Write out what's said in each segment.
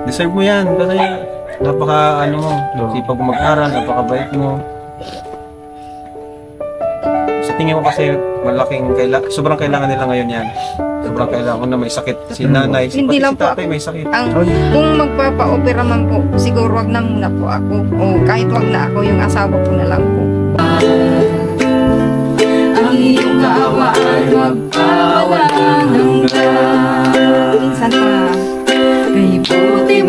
Deserve mo yan kasi napaka ano mo, sipag mo mag-aral, napakabait mo. Sa tingin ko kasi sobrang kailangan nila ngayon yan. Sobrang kailangan ko na may sakit si nanay, Hindi lang si tatay may sakit. Kung magpapa-opera man po, siguro wag na muna po ako. O kahit wag na ako, yung asawa ko na lang po. Ang iyong kaawaan magpawalang hanggan. Minsan pa, Kay buti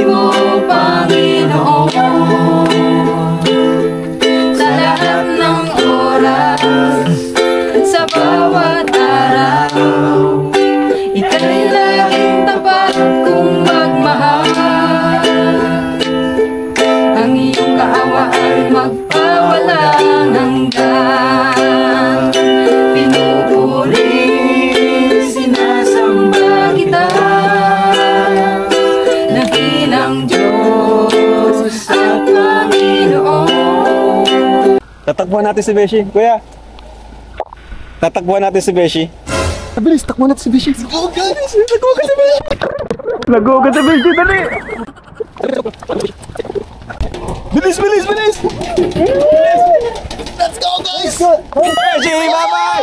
mo, Panginoon. Sa lahat ng oras, sa bawat araw, ika'y laging tapat kung magmahal. Ang iyong kaawaan magpawalang hanggan. Pinupuri, sinasamba kita, dakilang Diyos at Panginoon. Tatakbuhan natin si Beshi, kuya. Tatakbuhan natin si Beshi. Bilis, takbuhan natin si Beshi. Lagogan si Beshi. Lagogan si Beshi, dali. Bilis. Let's go, guys. Beshi, bye-bye.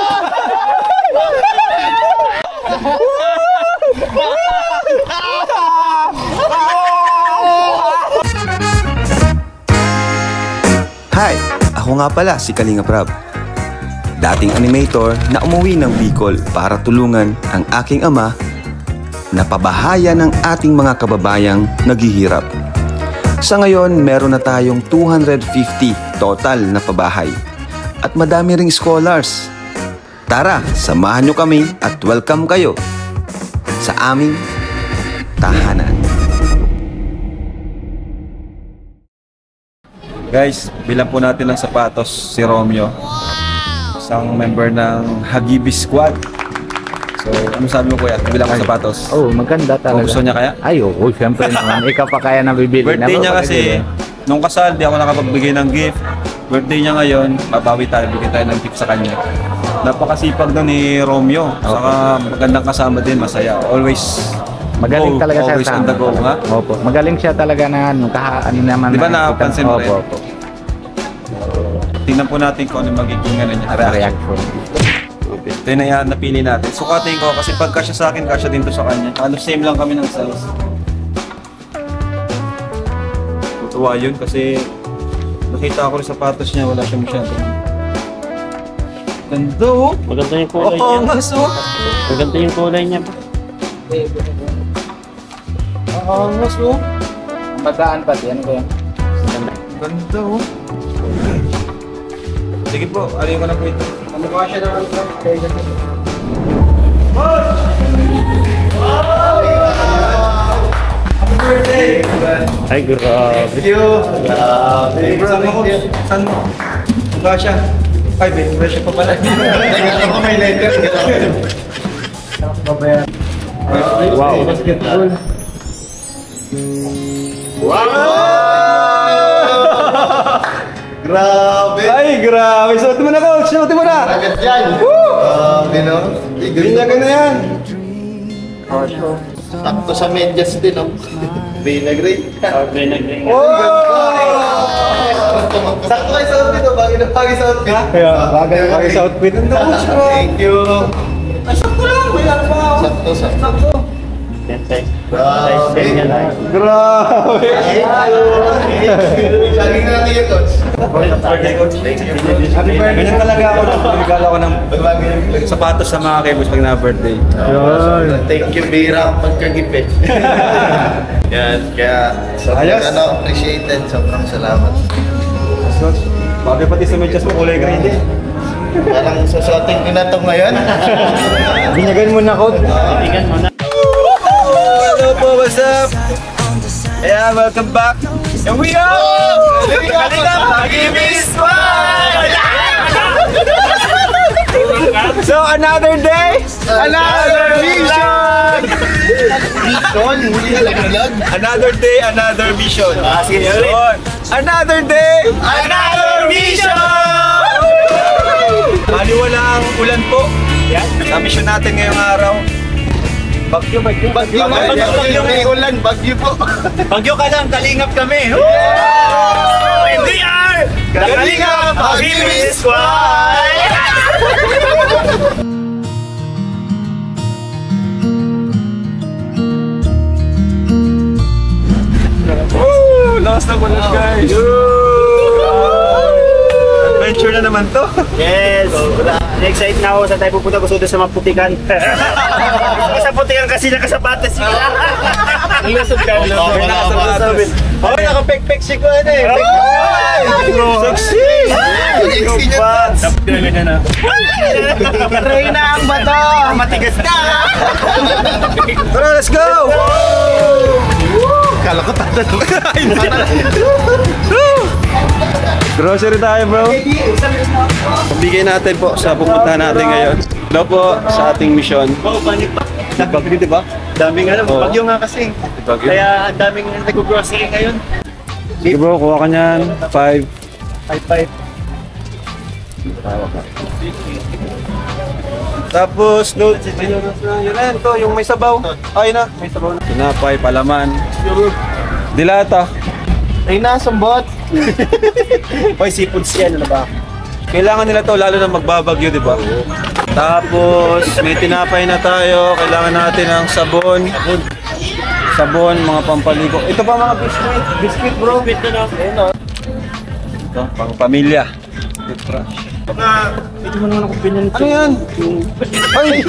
Hi! Ako nga pala si Kalinga Prab, dating animator na umuwi ng Bicol para tulungan ang aking ama na pabahayan ng ating mga kababayang naghihirap. Sa ngayon, meron na tayong 250 total na pabahay at madami ring scholars. Tara, samahan nyo kami at welcome kayo sa aming tahanan. Guys, bilang po natin ng sapatos si Romeo. Isang member ng Hagibi Squad. So, ano sabi mo kuya? Bilang ng sapatos? Oh, maganda talaga. Gusto niya kaya? Ay, oo, syempre naman. Ikaw pa kaya nabibili. Birthday niya kasi, nung kasal, di ako nakapagbigay ng gift. Birthday niya ngayon, babawi tayo, bigyan tayo ng gift sa kanya. Napakasipag doon ni Romeo. Saka magandang kasama din, masaya. Always magaling talaga siya always sa on the go, ha? Opo. Magaling siya talaga na ano naman. Di ba napansin mo rin? Opo. Tingnan po natin kung ano magiging ano niya, Reaction. Ito na yan, napili natin. Sukatin ko kasi pag kasya sa akin, kasya din to sa kanya. Halos same lang kami ng size. Tutuwa yun kasi nakita ko rin sapatos niya, wala siya masyado. Ganda oh! Maganda yung kulay niya. Angas oh! Maganda yung kulay niya. Angas oh! Magaan pa yan ko yan. Ganda oh! Sige po, alihin ko na po ito. Kamukha siya na ano. Happy birthday! Ay, grabe. Thank you! Grabe! Saan mo? Kamukha siya. Ay, may siya pa pala. Alam ko may letter. Wow. Basketball. Wow! Grabe! Ay, grabe! Suotin mo na, coach! Suotin mo na! Agad yan! Grabe no? Binyagan na yan! Sakto sa medyas din no? Vinagre. Vinagre. Sakto kayo sa outfit o? Bagay na bagay sa outfit. Kaya, bagay sa outfit. Ang coach ko! Thank you! Ay, sakto lang! May lang pa ako! Sakto. Size niya lang. Grabe! Lagi na lang yung coach. Ganyan talaga ako nung regalo ko ng sapatos sa mga kebos pag na-birthday. Thank you, Bira, pagkagipit. Yan, kaya sobrang appreciated. Sobrang salamat. Bagay pati sa medyas mo, kulay ka hindi. Parang susuotin ko na ito ngayon. Binyagan mo na, coach. Bigyan mo na. Hello po, what's up? Yeah, welcome back. And we are Hagibi Squad! So another day, another mission! Another day, another mission. Another day, another mission! Baliwalang ulan po. Sa mission natin ngayong araw. Bagyo. May ulan, bagyo po. Bagyo ka lang, kalingap kami. We are Kalingap Pag-ibig Squad! Last na ulan guys. Adventure na naman to. Yes! Na-excite na ako sa tayo pupunta. Gusto doon sa maputikan. Sa putikan kasi nakasapatos yun. Lusog ka. Okay, nakapek-pek si ko ano eh. Sexy! Sexy niya. Ganyan na. Reyna ang bato! Matigas na! Tara, let's go! Kala ko tatanong. Grocery tayo bro. Pabigay natin po sa pupuntahan natin ngayon. Hello po sa ating mission. Bagyo diba? Daming bagyo nga kasi. Bagyo. Kaya ang daming nag-grocery ngayon. Sige bro, kuha ka niyan. 5. 5-5. Tapos, no, yun na to, yung may sabaw. Ay na, may sabaw na. Tinapay, palaman. Dilata. Reyna, sambot! Hoy, seafoods yan. Ano ba? Kailangan nila to, lalo na magbabagyo, di ba? Tapos, may tinapay na tayo. Kailangan natin ng sabon. Sabon, mga pampaligo. Ito pa mga biscuit. Biscuit bro. Biscuit na no? Ito, pang pamilya. Toothbrush. Ito mo naman ako pinyan. Ano yan? Ay!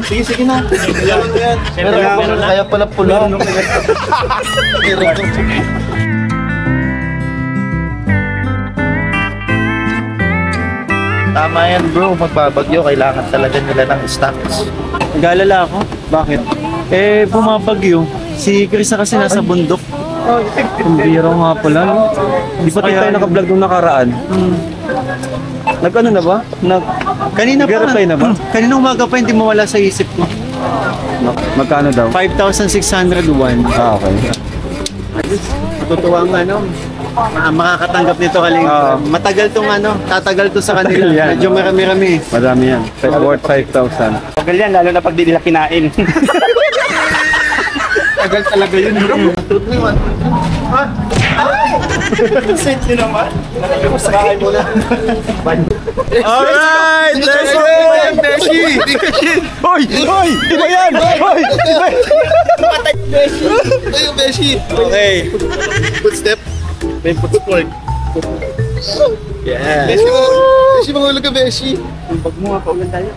Sige na. Ano yan? Kaya pala pula. Tama yan bro, magbabagyo, kailangan talaga nila ng stocks. Nag-aalala ako. Bakit? Eh, bumabagyo. Si Chris na kasi nasa bundok. Ang biro nga pala, no? Di pa tayo naka-vlog nung nakaraan. Nag-ano na ba? Kanina pa. Nag-reply na ba? Kanina umaga pa, hindi mawala sa isip ko. Magkano daw? 5,601. Ah, okay. Totoo ang makakatanggap nito kaling. Matagal tong tatagal to sa kanila. Matagal yan. Medyo marami-rami. Madami yan. Worth 5,000. Tagal yan, lalo na pag di nila kinain. Tagal talaga yun bro. Sweet nyo naman. Masakay muna. Alright! Let's go! Beshi! Hoy! Hoy! Iba yan! Hoy! Ayun, Beshi! Okay. Footstep. May footsport. Yeah. Beshi, mahulog ka, Beshi. Pag mo nga, paulan tayo.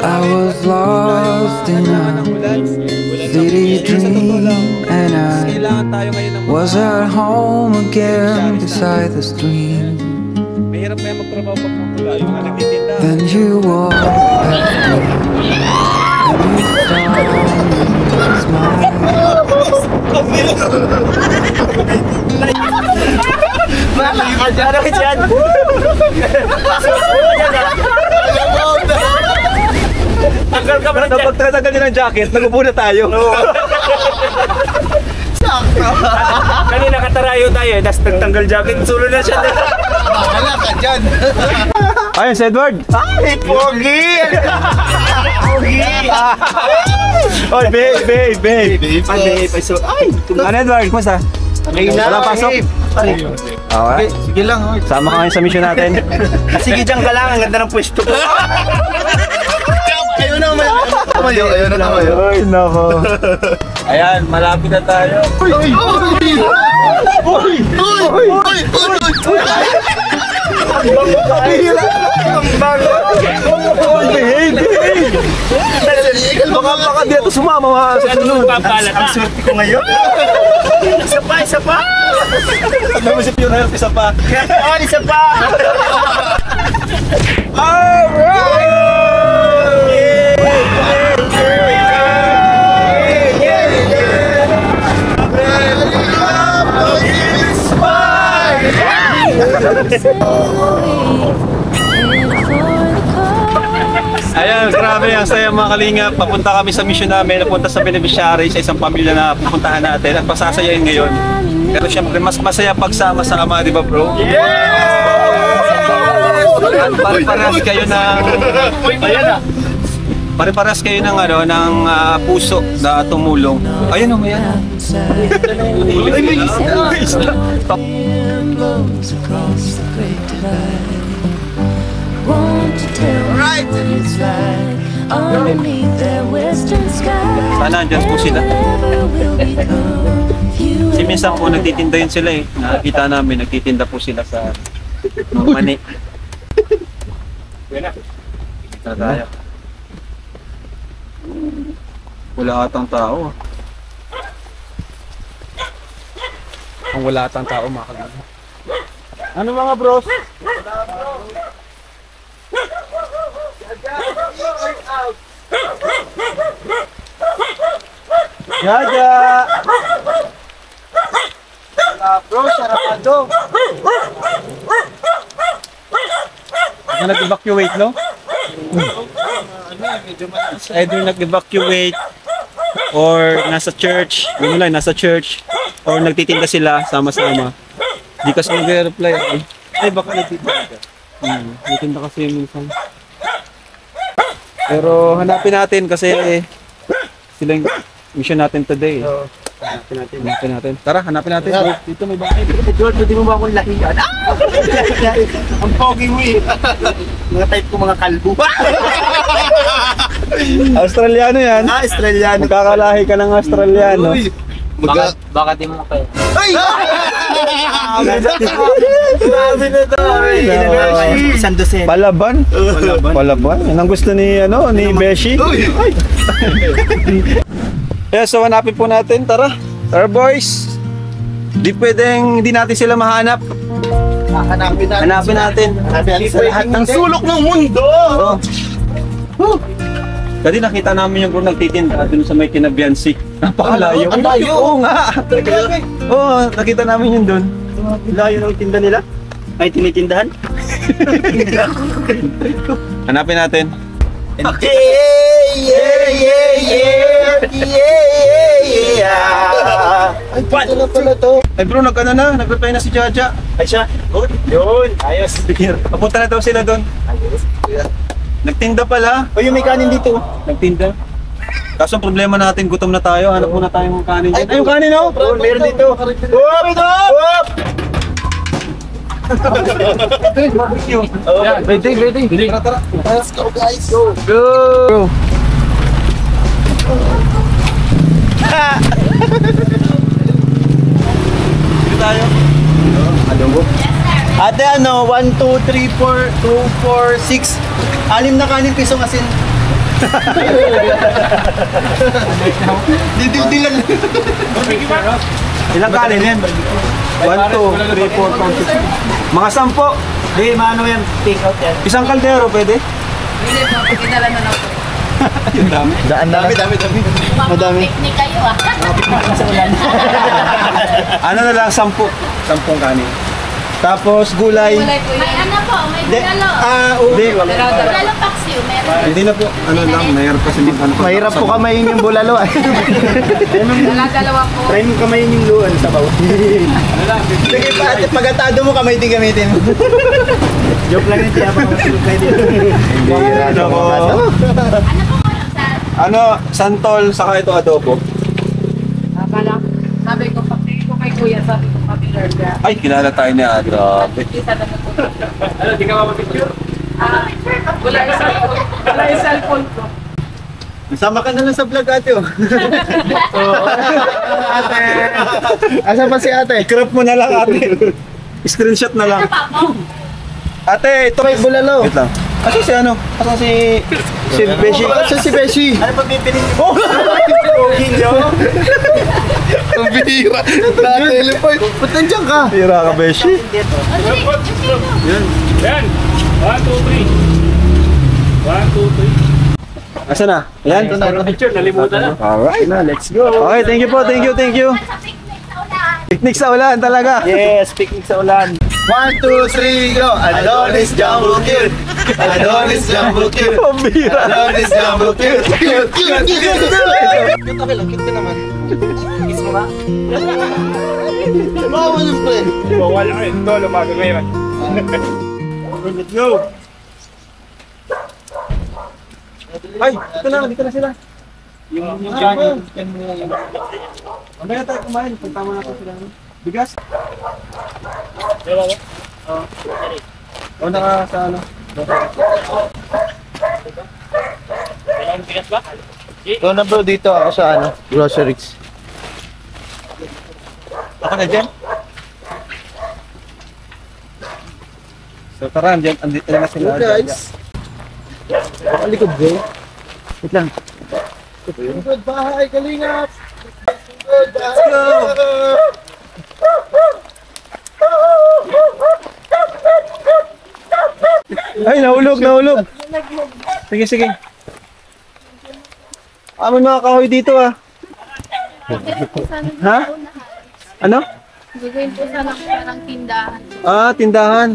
I was lost in a city dream, and I was at home again beside the stream. Mahirap kaya magtrabaho pag mapula yung nagtitinda. Then you walked past me, and you Ano ka dyan? Tanggal ka ba na dyan? Pagtatanggal niya ng jacket, nagupo na tayo. Kanina katarayo tayo, tapos nagtanggal jacket, sulo na siya. Wala ka dyan. Ayun, si Edward. Ay, pogi! Pogi! Oy, babe. Ay, so, ay! Ano, Edward? Kumusta? Wala pasok? Okay. Sige lang, hoy. Sama ka ngayon sa mission natin. Sige, dyan ka lang, ang ganda ng pwesto ko. Ayun na, tumayo. Ayun na, tumayo. Ay, nako. Ayan, malapit na tayo. Uy! Ang bago! Behave! Baka dito sumama sa sunod. Ang swerte ko ngayon. Isa pa! Ano mo si Pure Health, isa pa. Oh, isa pa! Ayan, grabe ang saya mga kalingap. Papunta kami sa mission namin, napunta sa beneficiary sa isang pamilya na pupuntahan natin at pasasayain ngayon. Pero syempre, mas masaya pagsama-sama, di ba bro? Pare-paras kayo ng... Pare-paras kayo ng ano, ng puso na tumulong. Ayun o, may ano. Sana andyan po sila. Kasi minsan po nagtitinda yun sila eh. Nakita namin, nagtitinda po sila sa mani. Tayo. Wala atang tao. Ang wala atang tao, makakagano. Ano mga bros? Jaja! Wala bro, sarado. Ano nag-evacuate, no? Either nag-evacuate or nasa church, yun lang, nasa church or nagtitinda sila sama-sama. Di kasi nag-reply. Ay, baka nagtitinda. Nagtitinda kasi minsan. Pero hanapin natin kasi sila yung mission natin today. Hanapin natin. Tara, hanapin natin. Dito may bahay. George, pwede mo ba akong lahiyan? Ang pogi mo eh. Mga type ko mga kalbo. Australiano yan. Australiano. Magkakalahi ka ng Australiano. Baka di mo kayo. Grabe na to. Isang dosen. Palaban? Palaban? Yan ang gusto ni, ni Beshi. Yeah, so hanapin po natin. Tara. Tara boys. Di pwedeng hindi natin sila mahanap. Hanapin natin. Sa lahat ng sulok ng mundo. Kasi nakita namin yung bro nagtitinda dun sa may Kinabiansi. Napakalayo. Ang layo. Oo nga. Oo, nakita namin yun dun. Layo ng tinda nila. Ay, tinitindahan. Hanapin natin. Ay, paano na pala to? Ay bro, nag-reply na si Jaja. Ay siya. Good. Yun. Ayos. Papunta na daw sila dun. Nagtinda pala. O yung may kanin dito. Nagtinda. Kaso ang problema natin, gutom na tayo. Hanap muna tayong kanin dyan. Ay, yung kanin oh! Bro, meron dito. Whoop! Whoop! Ready. Tara. Let's go guys. Go. Bro! Dito tayo. Ate, 1, 2, 3, 4, 2, 4, 6. 6 na kanin, pisong asin. Didildilan. Ilang kanin yan? 1, 2, 3, 4, 5, 6. Mga 10. Di, maano yan, take out yan. Isang kaldero, pwede? Hindi po, pinala na lang po. Yung dami. Dami. Madami. Picnic kayo ah. Ano na lang, 10. 10 kanin. Tapos gulay. May ano po, may bulalo. Hindi, wala. Bulalo paksiw, meron. Hindi na po. Ano lang, mahirap kasi mag-ano. Mahirap po kamayin yung bulalo. Dalawa po. Try mo kamayin yung luan sa bawa. Sige pa, pag-atado mo kamay din gamitin. Joke lang yun, tiyapa ko. Ano po? Ano, santol, saka ito adobo. Sabi ko, pagtingin ko kay Kuya, sabi ko, familiar ka. Ay, kilala tayo ni Grabe. Isa na po. Ano, di ka mapapicture? Wala yung cellphone ko. Sama ka na lang sa vlog ate. Ate. Asa pa si ate? I-crop mo na lang ate. Screenshot na lang. Ate, ito May bulalo. wait lang. Asa si ano? Asa si Beshi? Asa si Beshi? Ano pag pipilin niyo? Pogi niyo? Ang bihira. Na-teleport. Ba't nandiyan ka? Tira ka, Beshi. Yan. Yan! 1, 2, 3. 1, 2, 3. Asa na? Ayan. Picture, nalimutan na. Alright na, let's go. Okay, thank you po, thank you. Sa picnic sa ulan. Picnic sa ulan talaga. Yes, picnic sa ulan. 1, 2, 3, go! Adonis Jumbo Cute! Adonis Jumbo Cute! Adonis Jumbo Cute! Cute! Cute! Cute! Cute! Okay lang, cute ka naman. Kiss mo ba? Sumawa yung friend. Bawal ako ito, lumaga ngayon. Let's go! Ay, dito na sila. Yung Johnny. Mamaya tayo kumain, pagtama natin sila. Bigas? O naka sa ano? Ikaw na bro, dito ako sa ano, groceries. Ako na dyan. So tara, andito na sila. Guys. Alikod bro. Wait lang. Good bahay, Kalingap! Good bahay! Let's go! Ay, nahulog. Sige, sige. May mga kahoy dito ah. Ha? Ano? Gagawin po sana ko ng tindahan. Tindahan.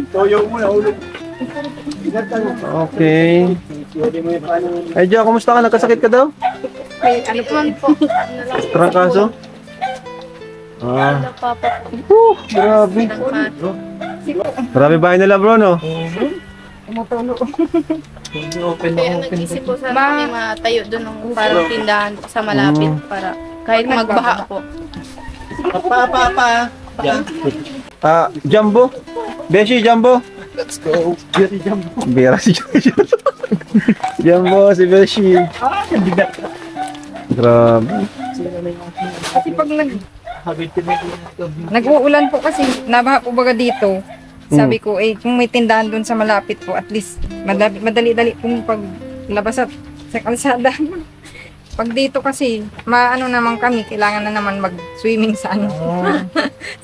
Toyo mo, nahulog. Okay. Ay, Jia, kumusta ka? Nagkasakit ka daw? Ano po? Ano lang po? Trangkaso? Ano papa po? Grabe. Ng pato. Grabe bahay nila bro, no? Kaya nag-isip po sana kami matayo doon ng parang tindahan sa malapit para kahit magbaha po. Jumbo? Beshi, Jumbo? Let's go! Bira si Jumbo. Jumbo, si Beshi. Grabe. Kasi pag nag-uulan po kasi, nabaha po baga dito. Sabi ko, kung may tindahan doon sa malapit po, at least madali-dali pong paglabas sa kalsada. Pag dito kasi, maano naman kami, kailangan na naman mag-swimming sa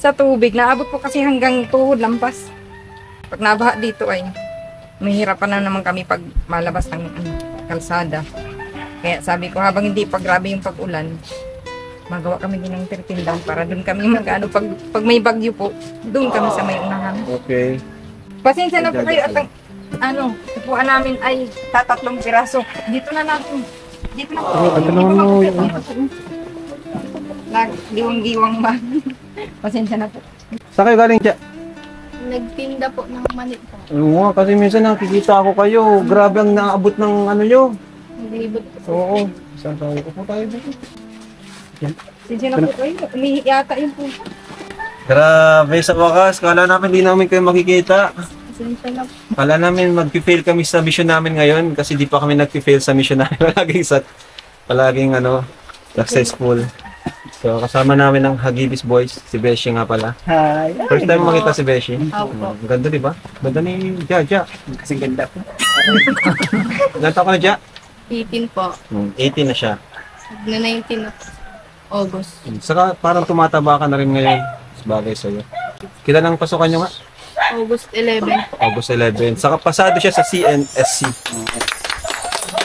sa tubig. Naabot po kasi hanggang tuhod, lampas. Pag nabaha dito ay, mahirapan na naman kami pag malabas ng kalsada. Kaya sabi ko, habang hindi pa grabe yung pag-ulan, magawa kami din ng tindahan para doon kami mag-ano. Pag may bagyo po, doon kami sa may unahan. Okay. Pasensya na po kayo at ang upuan namin ay tatatlong piraso. Dito na natin. Dito na po. Diwang-diwang ba? Pasensya na po. Saan kayo galing, Jia? Nagtinda po ng mani po. Oo nga, kasi minsan nakikita ako kayo. Grabe ang naabot ng ano nyo. Naglibot po. Oo. Saan tayo? Upo tayo dito. Pasensya na po kayo. Umihi yata yun po. Grabe, sa wakas. Kala namin di namin kayo makikita. Pasensya na po. Kala namin mag-fail kami sa mission namin ngayon kasi di pa kami nag-fail sa mission namin. Palaging successful. So, kasama namin ang Hagibis Boys, si Beshi nga pala. Hi! First time makita si Beshi. Opo. Ganda, di ba? Ganda ni Jia. Kasing ganda po. Ilan taon ka na, Jia? 18 po. 18 na siya. Na 19 na August. Saka parang tumataba ka na rin ngayon. Bagay sa'yo. Kailan ang pasukan nyo nga? August 11 po. August 11. Saka pasado siya sa CNSC.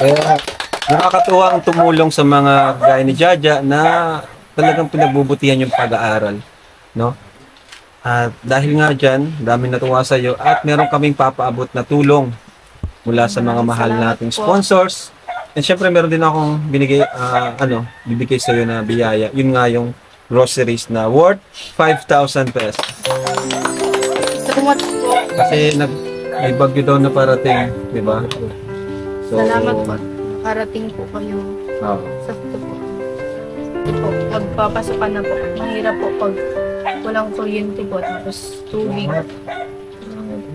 Kaya nakakatuwa ang tumulong sa mga gaya ni Jaja na talagang pinagbubutihan yung pag-aaral. No? At dahil nga dyan, dami natuwa sa iyo at meron kaming papaabot na tulong mula sa mga mahal nating sponsors. And syempre meron din akong bibigay sa iyo na biyaya. Yun nga yung groceries na worth 5,000 pesos. Salamat po. Kasi may bagyo daw na parating, di ba? So, Salamat po. Parating po kayo Oh. sa ito po. Po, magpapasukan na po. Mahirap po pag walang kuryente po. Tapos tubig.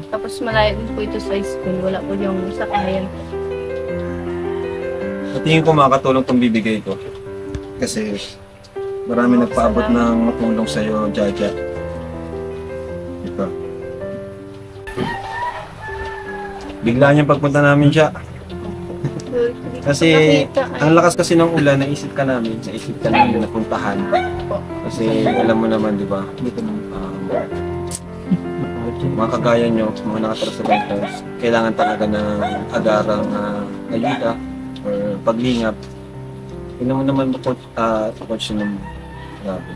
Tapos malayo din po ito sa school. Wala po yung sakayan po. Sa tingin ko makakatulong itong bibigay ko. Kasi marami nagpaabot ng tulong sa iyo, Jaja. Ito. Bigla niyang pagpunta namin siya. Kasi ang lakas kasi ng ulan, naisip ka namin na puntahan. Kasi alam mo naman, di ba? Mga kagaya nyo, mga nakatara sa renters, kailangan talaga ng agarang ayuda or paglingap. Tingnan mo naman coach ng grabe.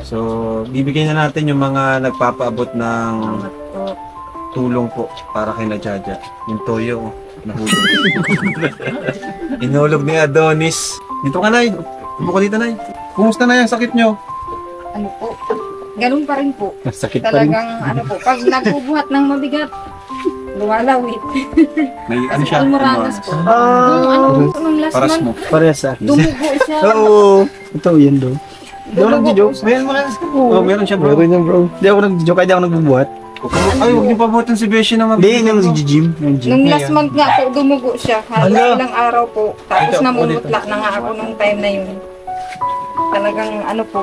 So, bibigyan na natin yung mga nagpapaabot ng Salamat po. tulong po para kay Jaja. Yung toyo, nahulog. Inulog ni Adonis. Dito ka, Nay. Upo ka dito, Nay. Kumusta na yung sakit nyo? Ano po, ganun pa rin po. Sakit pa rin. Talagang ano po, pag nagbubuhat ng mabigat, lumalawit. May ano siya? Almoranas po. Ah. Nung ano po, nung last Paras month, mo. Parehas sa akin. dumugo siya. Oo. Ito, yan do. Hindi ako Dumugo nag-joke. po siya. Mayroon mo lang sa Oh, meron siya, bro. Meron yan, bro. Hindi ako nag-joke, hindi ako nagbubuhat. Ay, huwag niyo pabutin si Beshi na Hindi, yung nag-gym. Yung gym. Nung last month nga po, dumugo siya. Halos Ala. ilang araw po. Tapos Ito, namumutla na nga ako nung time na yun. Talagang ano po,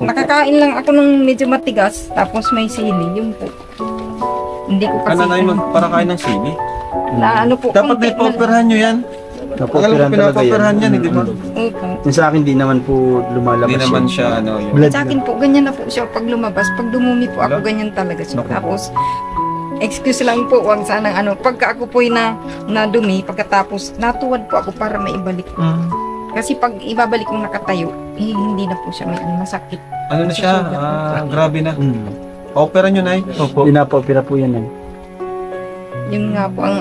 nakakain lang ako ng medyo matigas. Tapos may sili, yun po. Hindi ko kasi, Kana na yung para kain ng sili. na ano po, Dapat na konti ipaoperahan nyo yan. Alam ko, Napoperan talaga pinapaoperahan yan, yan. di ba? Opo. Yung sa akin, di naman po lumalabas Hindi naman yun. siya, ano, yun. Blood Sa akin po, ganyan na po siya. Pag lumabas, pag dumumi po ako, Wala. ganyan talaga siya. Naku. Tapos, excuse lang po, wag sanang ano. Pagka ako po'y na dumi, pagkatapos, natuwad po ako para maibalik ko. Kasi pag ibabalik kong nakatayo, hindi na po siya may masakit. Ano na siya? Grabe na. Opera nyo, Nay. Opo. Pinapa-opera po yan. Yun nga po, ang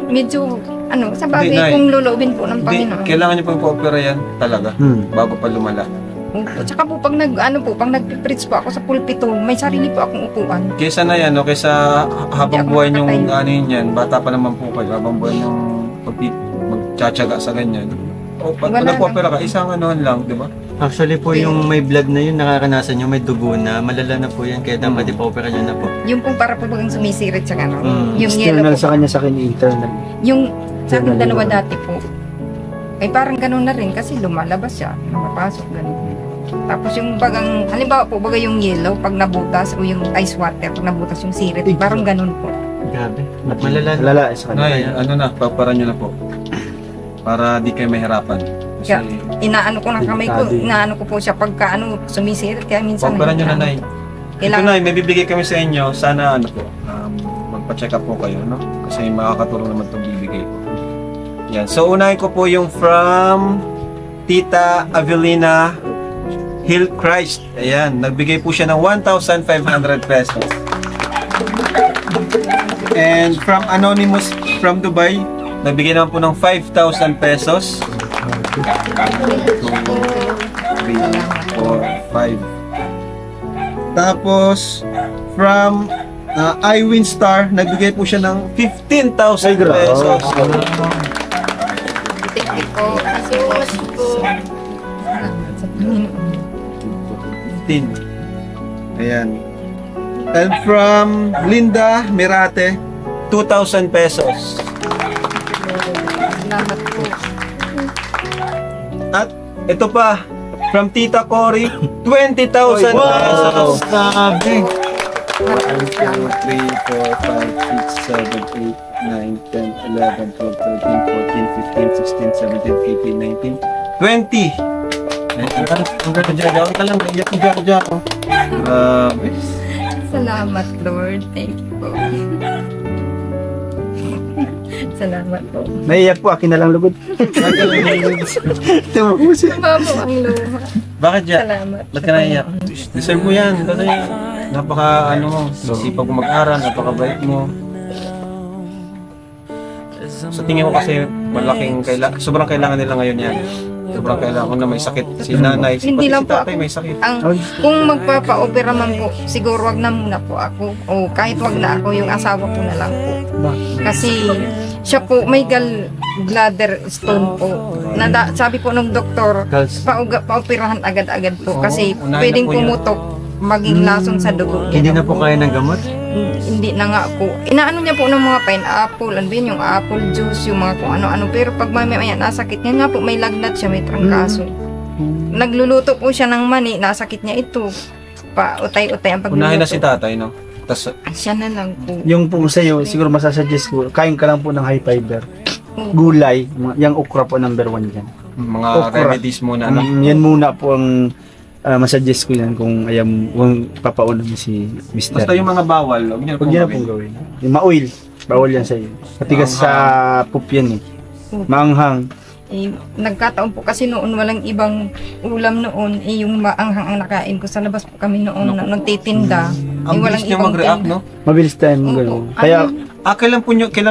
medyo, ano, sa bagay Nay. kung lulobin po ng Hindi, Panginoon. kailangan nyo pang pa-opera yan talaga. Bago pa lumala. Opo. Tsaka po, pag pag nag-preach po ako sa pulpito, may sarili po akong upuan. Kesa na yan, no? Kesa habang Hindi ako buhay yung makatayo. ano yun yan, bata pa naman po kayo, habang buhay yung magtsatsaga sa ganyan. O, pag Wala nagpa-opera ka, isang anuhan lang, di ba? Actually po, yung may blood na yun, nakakanasan nyo, may dugo na, malala na po yan, kaya dapat ipa-opera nyo na po. Yung pong para po bagang sumisirit sa ano. Yung External yellow po. sa kanya, sa akin internal. Yung sa akin Internal dalawa yun. dati po, ay parang ganun na rin kasi lumalabas siya, lumapasok ganun. Tapos yung bagang, halimbawa po, baga yung yellow, pag nabutas, o yung ice water, pag nabutas yung sirit, parang ganun po. Grabe. Malala na. Lala sa kanya. Nay, ano na, papara nyo na po. Para di kayo mahirapan. Kasi, Kaya, inaano ko ng kamay ko, Delikado yun. inaano ko po siya pagka ano, sumisirit, kaya minsan papara nyo na, Nay. Ito, kailangan, Nay, may bibigay kami sa inyo. Sana, ano po, magpa-check up po kayo, no? Kasi makakatulong naman itong bibigay ko. Yan. So, unahin ko po yung from Tita Avelina Hillchrist. Ayan. Nagbigay po siya ng 1,500 pesos. And from Anonymous from Dubai, nagbigay naman po ng 5,000 pesos. 2, 3, 4, 5. Tapos, from iWin Star, nagbigay po siya ng 15,000 pesos. tik po, kasi po, salamat sa Panginoon. 15. Ayan. And from Linda Mirate, 2,000 pesos. Salamat po. At ito pa, from Tita Cory, 20,000 pesos. Grabe. 1, 2, 3, 4, 5, 6, 7, 8, 9, 10, 11, 12, 13, 14, 15, 16, 17, 18, 19, 20. Ang ganda dyan, ako ka lang, naiyak ko dyan. Grabe. Salamat, Lord. Thank you po. Salamat po. Naiyak po, akin na lang lugod. Tumakusin. Mamo ang luha. Bakit dyan? Salamat. Ba't ka naiyak? Deserve mo yan. Kasi napaka, sipag mo mag-aral, napakabait mo. Sa tingin ko kasi sobrang kailangan nila ngayon yan. Sobrang kailangan ko na may sakit si nanay, Hindi pati lang si po tatay may sakit. Kung magpapa-opera man po, siguro wag na muna po ako. O kahit wag na ako, yung asawa ko na lang po. Kasi siya po may gallbladder stone po. Sabi po ng doktor, paoperahan agad-agad po. Kasi unahin na pwedeng po yun. pumutok, maging lason sa dugo. Hindi na po kaya ng gamot? Hindi na nga po. Inaano niya po ng mga pineapple, ano ba yun, yung apple juice, yung mga kung ano-ano. Pero pag mamaya nasakit niya nga po, may lagnat siya, may trangkaso. Nagluluto po siya ng mani, nasakit niya ito. Utay-utay ang pagluluto. Unahin na si tatay, no? Tas, Siya na lang po. Yung po sa'yo, siguro masasuggest ko, kain ka lang po ng high fiber. Gulay, yung okra po number 1 dyan. mga Okra. remedies muna, no? Yan muna po ang masuggest ko yan kung papauna mo si Mr. Basta yung mga bawal, huwag niyo Huwag niya na pong gawin. Yung ma-oil, bawal yan sa'yo. Matigas sa pup yan eh. Maanghang. Nagkataon po kasi noon walang ibang ulam noon, yung maanghang ang nakain ko sa labas po kami noon na nagtitinda. Ang bilis niya mag-react, no? Mabilis tayo mo gano'n. Kaya, Kailan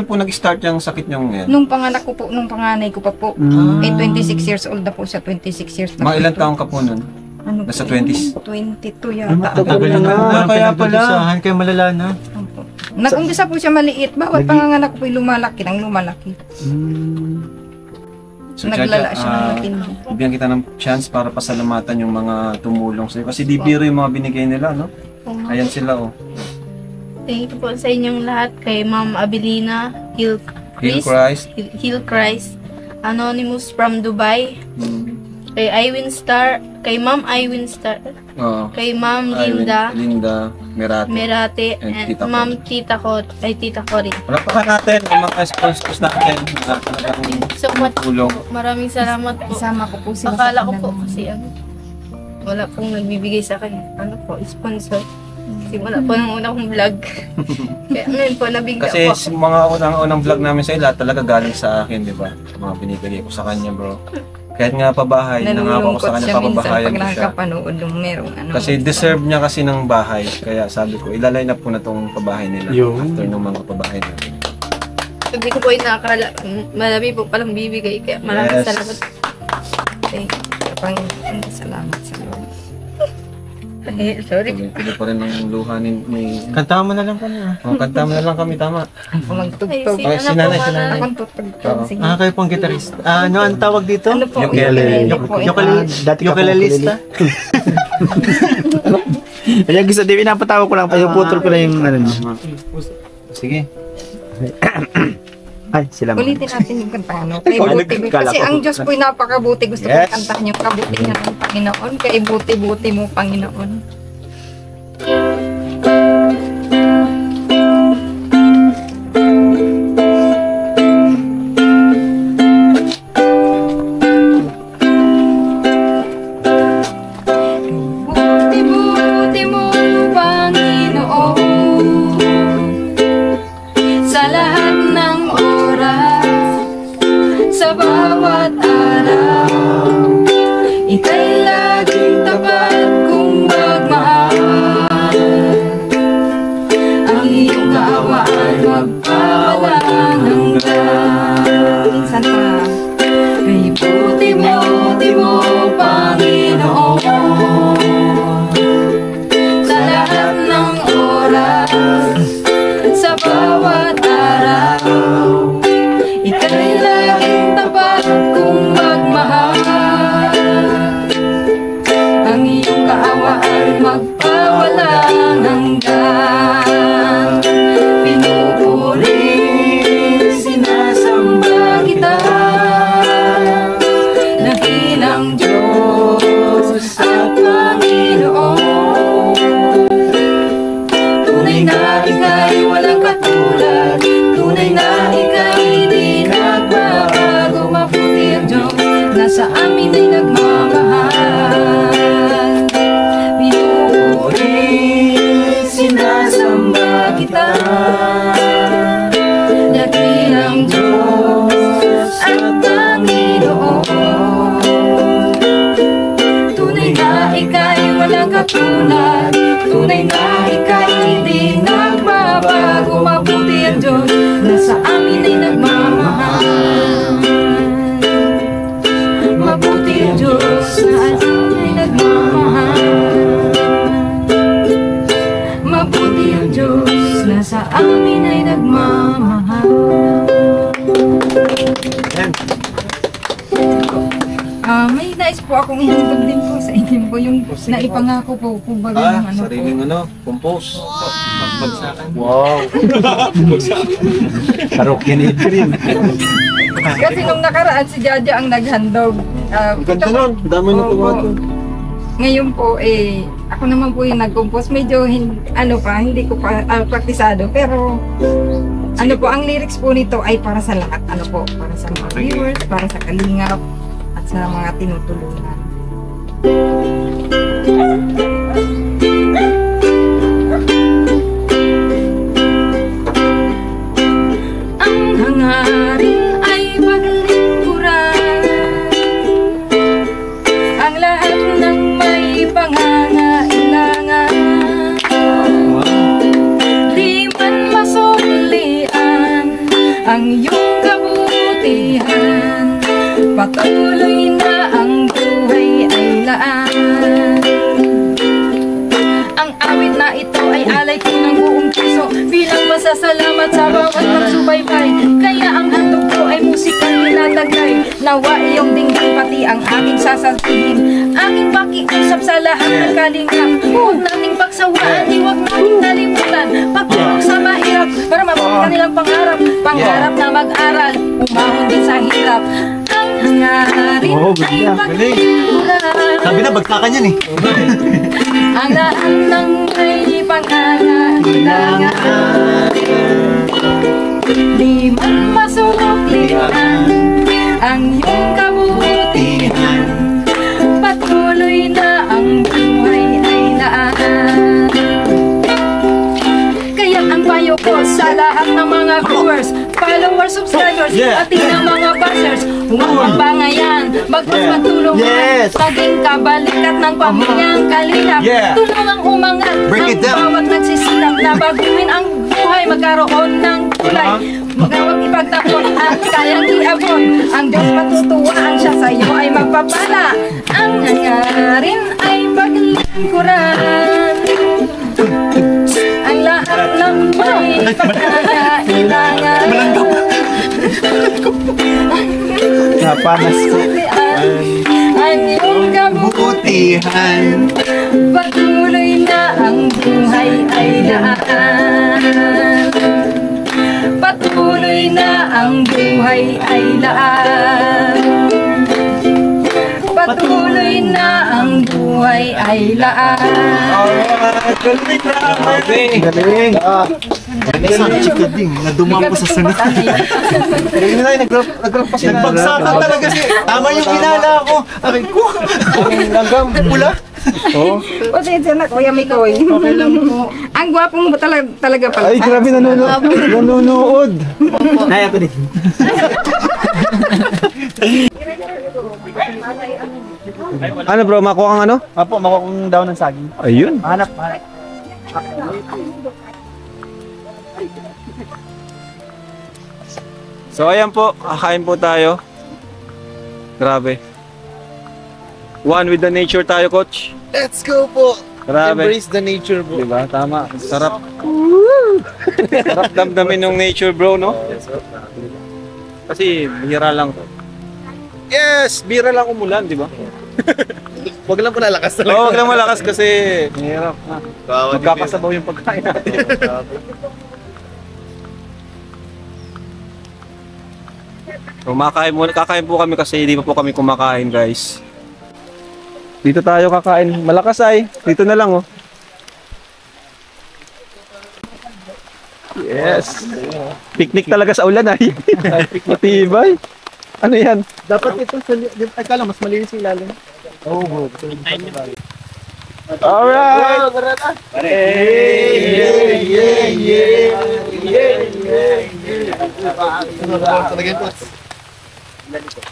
po nag-start yung sakit niyong yan? Nung panganak ko po, nung panganay ko pa po, 26 years old na po siya, 26 years na Mga po. ilang taon ka po nun? Ano Nasa po, 20s? 22 yata. Ang tagal na nga. Kaya pala. Kayo malala na. Opo. Nag-umpisa po siya maliit, bawat panganganak ko po lumalaki ng lumalaki. Naglala siya ng matindi. Bigyan kita ng chance para pasalamatan yung mga tumulong sa'yo. Kasi di biro yung mga binigay nila, no? Ayan sila, oh. Thank you po sa inyong lahat. Kay Ma'am Abilina Hillcrest. Hillcrest, Anonymous from Dubai. Kay Iwin Star, kay Ma'am Iwin Star, Oh. kay Ma'am Linda Merate. Merate, And and Tita Ma'am Tita Cory. Palapakan natin ang mga sponsors natin na talagang So much. tulong. Maraming salamat po. Isama ko po sila Akala ko sa po kanila. kasi wala pong nagbibigay sa akin. Ano po, sponsor. Simula po ng unang kong vlog. Kaya ngayon po, nabigla Kasi po. sa mga unang vlog namin sa lahat talaga galing sa akin, di ba? Mga binibigay ko sa kanya, bro. Kahit nga pabahay, nangako ko sa Nalulungkot kanya siya minsan papabahayan pag ko siya. nakakapanood ng merong ano. Kasi deserve niya kasi ng bahay. Kaya sabi ko, ilalay na po na tong pabahay nila Yun. after ng mga pabahay natin. Hindi ko po inakala. Marami po palang bibigay. Kaya maraming Yes. salamat. Thank you, Panginoon. Salamat sa Lord. Sorry. Tuloy pa rin ang luha ni... Kanta mo na lang kami. Oh, kanta mo na lang kami, tama. Ako magtugtog. Ay, Okay, si sinanay, ano po, sinanay. Akong tutugtog. Oo. Sige. Kayo pong gitarist. Ano ang tawag dito? Ano po? Ukulele. dati ka Ukulelista? Kaya gusto, di pinapatawa ko lang, puputol ko lang yung ano niya. Sige. Ay, sila mo. Ulitin natin yung kanta, no? Kay buti. Kala Kasi ko. ang Diyos po'y napakabuti. Gusto Yes. kong kantahan yung kabutihan ng Panginoon. Kay buti-buti mo, Panginoon. Buti-buti mo, Panginoon, sa lahat ng oras, sa bawat araw, ika'y laging tapat kung magmahal. Ang iyong kaawaan magpawalang hanggan. Minsan pa. Kay buti-buti mo, Panginoon, sa lahat ng oras, sa bawat araw, ika'y laging tapat kung magmahal. Ang iyong kaawaan magpawalang hanggan. Pinupuri, sinasamba kita, dakilang Diyos at Panginoon. Tunay na ika'y walang katulad, tunay na ika'y di nagbabago. Mabuti ang Diyos na sa amin ay nagmamahal. Pinupuri, sinasamba kita, dakilang Diyos at Panginoon. Tunay na ika'y walang katulad, tunay na ika'y hindi nagbabago. Mabuti ang Diyos na sa amin ay nagmamahal. Mabuti ang Diyos na sa amin ay nagmamahal. Mabuti ang Diyos na sa amin ay nagmamahal. May nais po akong ihandog din po sa inyo po yung naipangako po kumbaga ng ano po. Sariling compose. Wow. Karaoke ni Adrian. Kasi nung nakaraan si Jaja ang naghandog. Ganda nun, dami na tumato. Ngayon po ako naman po yung nag-compose. Medyo hindi ko pa praktisado pero ano po ang lyrics po nito ay para sa lahat. Ano po, para sa mga viewers, para sa kalingap at sa mga tinutulungan. Ang hangarin ay paglingkuran na ito ay alay ko ng buong puso bilang masasalamat sa bawat pagsubaybay. Kaya ang handog ko ay musikang tinatagay. Nawa iyong dinggin pati ang aking sasabihin, aking pakiusap sa lahat ng kalingap. Huwag nating pagsawaan, di huwag nating nalimutan pagtulong sa mahirap para mabuti kanilang pangarap. Pangarap na mag-aral, umahon din sa hirap. Ang hangarin ay pagtulungan. Sabi na, bagsakan yan eh. Ang lahat ng may pangangailangan, di man masuklian ang iyong kabutihan. Patuloy na ang buhay ay laan. Kaya ang payo ko sa lahat ng mga viewers, followers, subscribers, pati ng mga bashers, huwag magbangayan, bagpas magtulungan. Maging kabalikat ng pamilyang Kalingap. Tulungang umangat ang bawat nagsisirap na baguhin ang buhay, magkaroon ng kulay. Magawag ipagtapon at kayang iabot. Ang Diyos matutuwaan siya sa'yo ay magpapala. Ang nangarin ay paglingkuran. Ang lahat ng may pagkakailangan. Napanas ko. Ang iyong kabutihan. Patuloy na ang buhay ay laan. Patuloy na ang buhay ay laan. Patuloy na ang buhay ay laan. Galing. Galing. Isang chika ding, nadumang ko sa sunod. Galing na, nagrampas na. Nagbagsakan talaga si. Tama yung inala ko. Akin ko. Langgam. Pula. Pasensya na, Kuya Mikoy. Okay lang po. Ang gwapo mo talaga pala. Ay, grabe nanonood. Ay, ako din. Ano bro, makuha kang ano? Apo, makuha kong daw ng saging. Ayun. Hanap. So ayan po, kakain po tayo. Grabe. One with the nature tayo, coach. Let's go po. Grabe. Embrace the nature bro. Diba? Tama. Sarap. Sarap damdamin ng nature, bro, no? Kasi bihira lang. Yes! Bihira lang umulan, di ba? Wag lang po lalakas talaga. Oo, wag lang malakas kasi mahirap na. Magkakasabaw yung pagkain natin. So, kakain po kami kasi hindi pa po kami kumakain, guys. Dito tayo kakain. Malakas ay. Dito na lang, oh. Yes. Picnic talaga sa ulan ay. Matibay. Ano yan? Dapat ito sa akala mas malinis yung ilalim. Oh, good. Alright.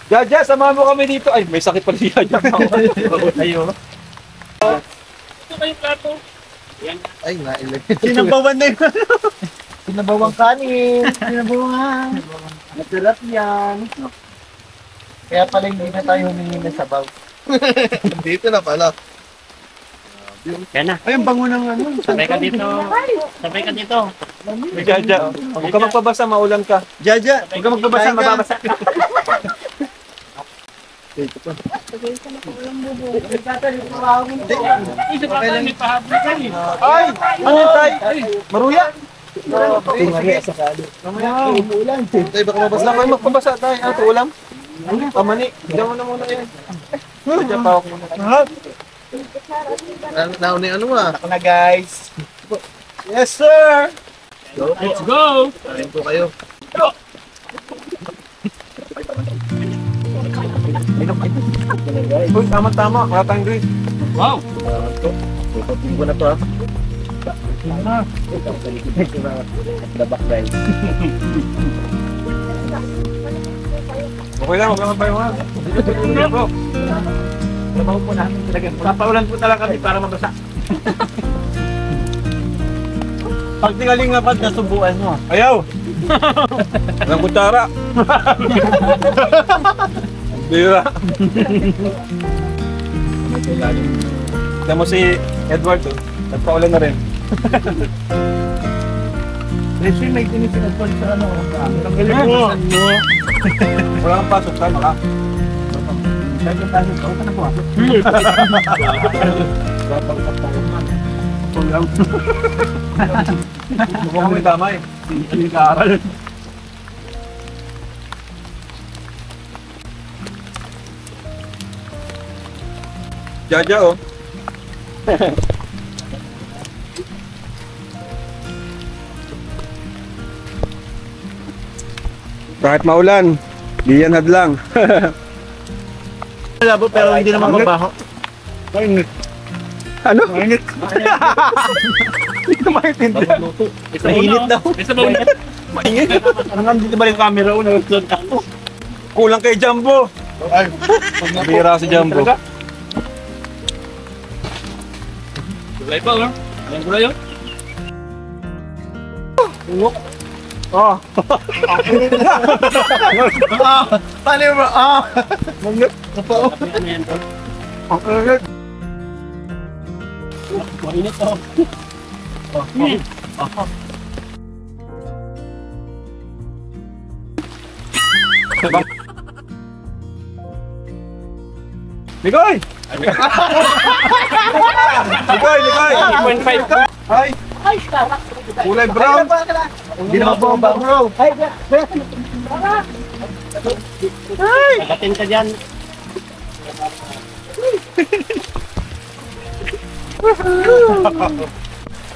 Jaja, sama mo kami dito. Ay, may sakit pala si Jaja. Ayun. Ito kayong plato. Ay, nailag. Sinabawan na yun. Sinabawang kanin. Sinabawan. Masarap yan. Kaya pala hindi na tayo humingi ng sabaw. Dito na pala. Yan na. Ay, ang bango ng ano. Sabay ka dito. Sabay ka dito. Jaja, huwag ka magpabasa, maulan ka. Jaja, Huwag ka magpabasa, mababasa. Isa pa tayo, may pahabol ka eh. Ay! Ano yun, tay? Maruya? Tay, baka mabasa. Wala kayo magpabasa, tay. Ano ito, ulam? Pamani. Diyan mo na muna yan. Diyan pa ako muna. Nauna yung ano ah. Ako na guys. Yes, sir! Let's go! Kain po kayo. Uy, tama-tama. Wala tayong grade. Wow! Tututin ko na to ah. Labak guys. Okay lang, huwag lang magbayungan. Dito, bro. Trabaho po namin talaga. Papaulan po talaga kami para mabasa. Pag tingaling nga pag nasubuan mo. Ayaw! Walang kutsara. Bira. Tignan mo si Edward, nagpaulan na rin. Kasi may tinitinagpon sa ano. Ang galing mo. Wala kang pasok tayo, maka. Kahit yung tayo, ikaw ka na po ako. Mukhang may tama eh. Hindi ka-aaral. Jaja oh. Kahit maulan, di yan hadlang. Labo pero hindi naman mabaho. Ano? Mainit. Hindi ko maintindihan. Mainit daw. Isa ba ulit? Mainit. Hanggang dito ba yung camera ko? Kulang kay Jumbo. Ay, Bira si Jumbo. Gulay pa, oh. Ayan gulay, oh. Oh. Paano mo? Ah! Ano yan, tol? Mainit, oh. Ligoy! Ligoy! 3.5. Ay! Kulay brown! Hindi naman po ang bro. Nagatin ka dyan.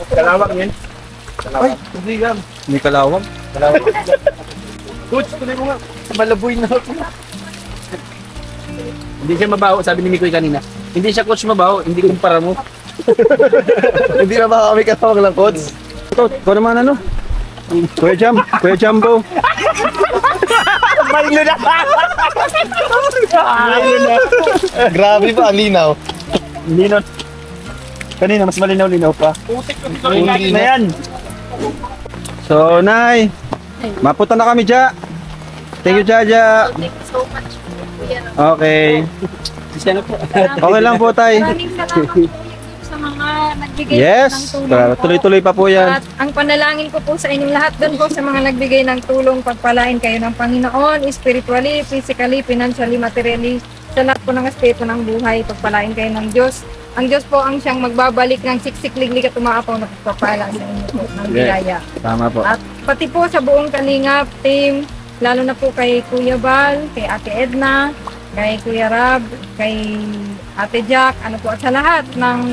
kalawak yan. Ay! Hindi lang. Hindi kalawang. Coach, tuloy mo nga. Malaboy na ako. Hindi siya mabaho, sabi ni Mikoy kanina. Hindi siya coach mabaho, hindi kumpara mo. Hindi na ba kami katawag lang, coach? Ikaw naman ano? Kuya Jumbo. Malino na! Grabe pa, ang linaw. Lino. Kanina, mas malinaw-linaw pa. Putik ko. Putik na yan. So, Nay. Mapunta na kami, Ja. Thank you, Jaja. Thank you so much, Kuya. Okay. Okay lang po, Tay. Maraming salamat po sa mga nagbigay ng Yes. tulong po. Tuloy-tuloy pa po yan. At ang panalangin ko po sa inyong lahat doon po sa mga nagbigay ng tulong, pagpalain kayo ng Panginoon, spiritually, physically, financially, materially, sa lahat po ng aspeto ng buhay, pagpalain kayo ng Diyos. Ang Diyos po ang siyang magbabalik ng siksik, liglig at umaapaw na pagpapala sa inyo po ng biyaya. Tama po. At pati po sa buong Kalingap team, lalo na po kay Kuya Bal, kay Ate Edna, kay Kuya Rab, kay Ate Jack, ano po, at sa lahat ng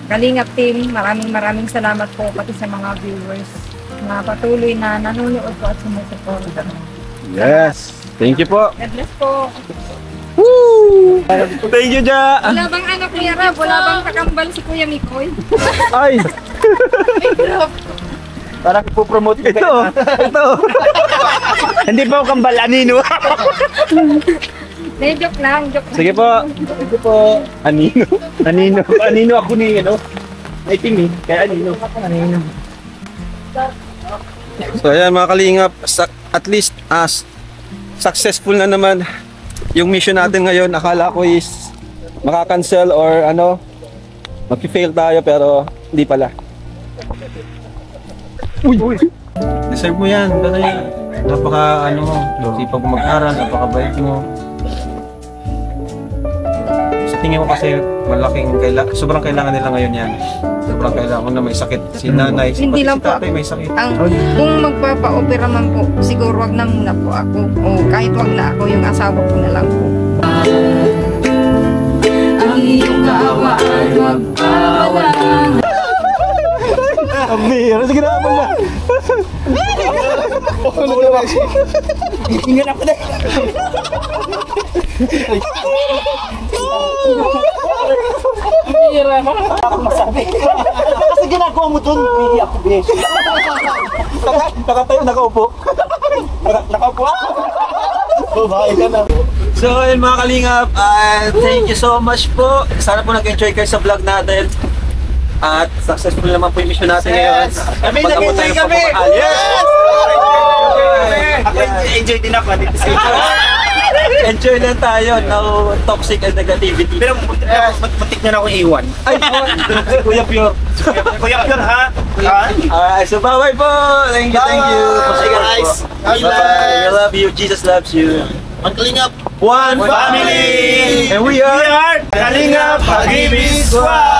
Kalingap team, maraming salamat po pati sa mga viewers na patuloy na nanonood po at sumusuporta. Yes. Thank you po. God bless po. Thank you, Ja. Wala bang ano, Kuya Rab? Wala bang kakambal si Kuya Mikoy? Ay, Parang ipopromote ko ito. Hindi pa ako kambal, anino. Joke lang. Sige po. Ito po. Anino. Anino ako ni, ano? May team eh. Kaya anino. Anino. So ayan mga kalingap, at least successful na naman yung mission natin ngayon. Akala ko is makakancel or ano, mag-fail tayo pero hindi pala. Uy! Deserve mo yan. Napaka sipag mo mag-aral, napakabait mo. Sa tingin ko kasi sobrang kailangan nila ngayon yan. Sobrang kailangan ko na may sakit si nanay, Hindi lang si po tatay may sakit. Kung magpapa-opera man po, siguro wag na muna po ako. O kahit wag na ako, yung asawa ko na lang po. Ang iyong kaawaan magpawalang. Amir, sige na ako na. Ingat ako na. Bira mo. Ako masabi. Kasi ginagawa mo dun, hindi ako besh. Nakatayo, nakaupo. Nakaupo ako. Babae ka na. So ayun mga kalingap, thank you so much po. Sana po nag-enjoy kayo sa vlog natin. At successful naman po yung mission natin ngayon. Kami nag-enjoy kami! Yes! Ako enjoy din ako. Enjoy lang tayo, no toxic and negativity. Pero matik na ako iwan. Ay, si Kuya Pure. Kuya Pure ha? Alright, so bye-bye po. Thank you, thank you. Bye, guys. Bye-bye. We love you. Jesus loves you. Magkalingap. One family. And we are Kalingap Pag-ibig Squad.